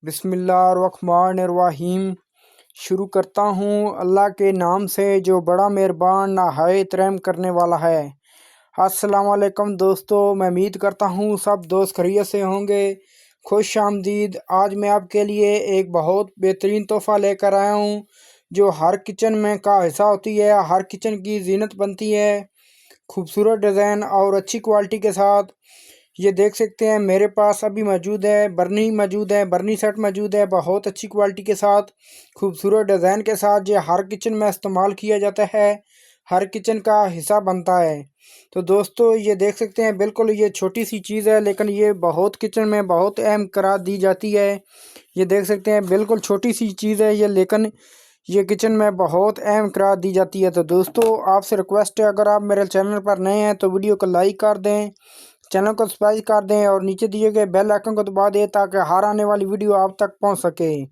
बिस्मिल्लाहिर्रहमानिर्रहीम। शुरू करता हूँ अल्लाह के नाम से जो बड़ा मेहरबान नहायत रहम करने वाला है। अस्सलाम वालेकुम दोस्तों, मैं उम्मीद करता हूँ सब दोस्त खैरियत से होंगे। खुश आमदीद। आज मैं आपके लिए एक बहुत बेहतरीन तोहफ़ा लेकर आया हूँ जो हर किचन में का हिस्सा होती है, हर किचन की जीनत बनती है। खूबसूरत डिज़ाइन और अच्छी क्वालिटी के साथ ये देख सकते हैं मेरे पास अभी मौजूद है। बर्नी सेट मौजूद है बहुत अच्छी क्वालिटी के साथ, खूबसूरत डिज़ाइन के साथ। ये हर किचन में इस्तेमाल किया जाता है, हर किचन का हिस्सा बनता है। तो दोस्तों ये देख सकते हैं, बिल्कुल ये छोटी सी चीज़ है लेकिन ये बहुत किचन में बहुत अहम करार दी जाती है। ये देख सकते हैं बिल्कुल छोटी सी चीज़ है ये, लेकिन ये किचन में बहुत अहम करार दी जाती है। तो दोस्तों आपसे रिक्वेस्ट है, अगर आप मेरे चैनल पर नए हैं तो वीडियो को लाइक कर दें, चैनल को सब्सक्राइब कर दें और नीचे दिए गए बेल आइकन को दबा दें ताकि हर आने वाली वीडियो आप तक पहुंच सके।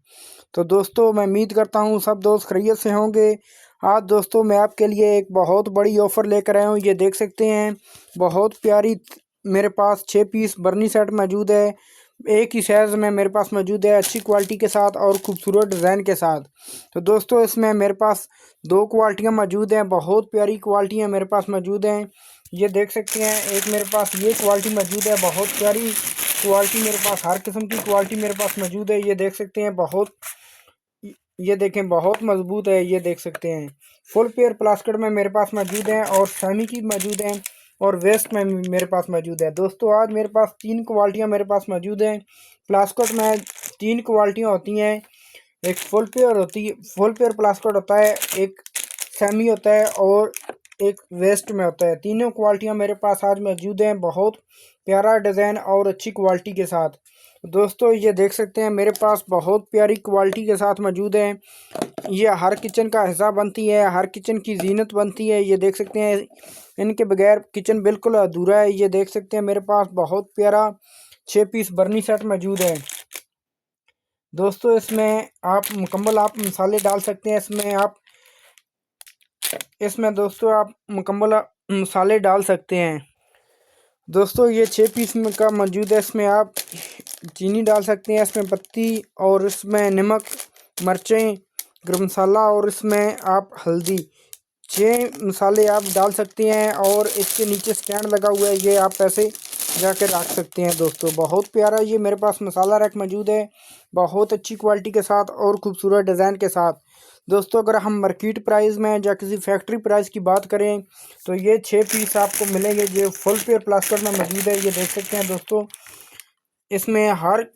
तो दोस्तों मैं उम्मीद करता हूं सब दोस्त खैरियत से होंगे। आज दोस्तों मैं आपके लिए एक बहुत बड़ी ऑफ़र लेकर आया हूं। ये देख सकते हैं बहुत प्यारी मेरे पास 6 पीस बर्नी सेट मौजूद है। एक ही साइज़ में मेरे पास मौजूद है, अच्छी क्वालिटी के साथ और खूबसूरत डिज़ाइन के साथ। तो दोस्तों इसमें मेरे पास 2 क्वालिटियाँ मौजूद हैं, बहुत प्यारी क्वालिटियाँ मेरे पास मौजूद हैं। ये देख सकते हैं एक मेरे पास ये क्वालिटी मौजूद है, बहुत प्यारी क्वालिटी मेरे पास, हर किस्म की क्वालिटी मेरे पास मौजूद है। ये देख सकते हैं बहुत, ये देखें बहुत मजबूत है। ये देख सकते हैं फुल पेयर प्लास्टिक में मेरे पास मौजूद हैं और सेमी की मौजूद हैं और वेस्ट में मेरे पास मौजूद है। दोस्तों आज मेरे पास 3 क्वालिटियाँ मेरे पास मौजूद हैं। प्लास्टिक में 3 क्वालिटियाँ होती हैं, एक फुल पेयर प्लास्टिक होता है, एक सेमी होता है और एक वेस्ट में होता है। तीनों क्वालिटियाँ मेरे पास आज मौजूद हैं, बहुत प्यारा डिज़ाइन और अच्छी क्वालिटी के साथ। दोस्तों ये देख सकते हैं मेरे पास बहुत प्यारी क्वालिटी के साथ मौजूद हैं। ये हर किचन का हिस्सा बनती है, हर किचन की जीनत बनती है। ये देख सकते हैं इनके बगैर किचन बिल्कुल अधूरा है। ये देख सकते हैं मेरे पास बहुत प्यारा 6 पीस बर्नी सेट मौजूद है। दोस्तों इसमें आप मुकम्मल आप मसाले डाल सकते हैं, इसमें दोस्तों आप मुकम्मल मसाले डाल सकते हैं। दोस्तों ये 6 पीस में का मौजूद है, इसमें आप चीनी डाल सकते हैं, इसमें पत्ती और इसमें नमक, मिर्चें, गरम मसाला और इसमें आप हल्दी, 6 मसाले आप डाल सकते हैं। और इसके नीचे स्टैंड लगा हुआ है, ये आप ऐसे जाके रख सकते हैं। दोस्तों बहुत प्यारा ये मेरे पास मसाला रैक मौजूद है, बहुत अच्छी क्वालिटी के साथ और खूबसूरत डिज़ाइन के साथ। दोस्तों अगर हम मार्केट प्राइस में या किसी फैक्ट्री प्राइस की बात करें तो ये 6 पीस आपको मिलेंगे, ये फुल पेयर प्लास्टिक में मौजूद है। ये देख सकते हैं दोस्तों इसमें हर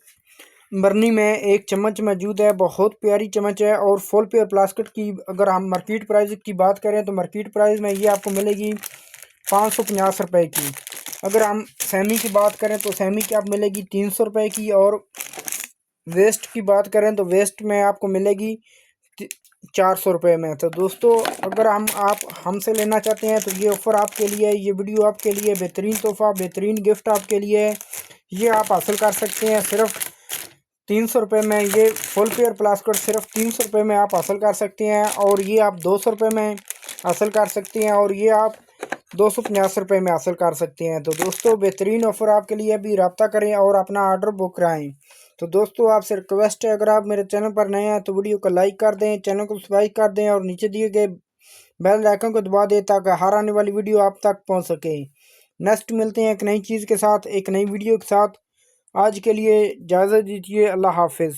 बर्नी में एक चम्मच मौजूद है, बहुत प्यारी चम्मच है। और फुल पेयर प्लास्टिक की अगर हम मार्केट प्राइस की बात करें तो मार्केट प्राइस में ये आपको मिलेगी 550 रुपये की। अगर हम सेमी की बात करें तो सेमी की आप मिलेगी 300 रुपये की। और वेस्ट की बात करें तो वेस्ट में आपको मिलेगी 400 रुपये में। तो दोस्तों अगर आप हमसे लेना चाहते हैं तो ये ऑफ़र आपके लिए, ये वीडियो आपके लिए बेहतरीन तोहफ़ा, बेहतरीन गिफ्ट आपके लिए है। ये आप हासिल कर सकते हैं सिर्फ 300 रुपये में। ये फुल पेयर प्लास्टिक सिर्फ 300 रुपये में आप हासिल कर सकते हैं और ये आप 200 रुपये में हासिल कर सकते हैं और ये आप 250 रुपये में हासिल कर सकते हैं। तो दोस्तों बेहतरीन ऑफ़र आपके लिए, अभी रब्ता करें और अपना ऑर्डर बुक कराएं। तो दोस्तों आपसे रिक्वेस्ट है, अगर आप मेरे चैनल पर नए हैं तो वीडियो को लाइक कर दें, चैनल को सब्सक्राइब कर दें और नीचे दिए गए बेल आइकन को दबा दें ताकि हर आने वाली वीडियो आप तक पहुंच सके। नेक्स्ट मिलते हैं एक नई चीज़ के साथ, एक नई वीडियो के साथ। आज के लिए इजाज़त दीजिए, अल्लाह हाफिज़।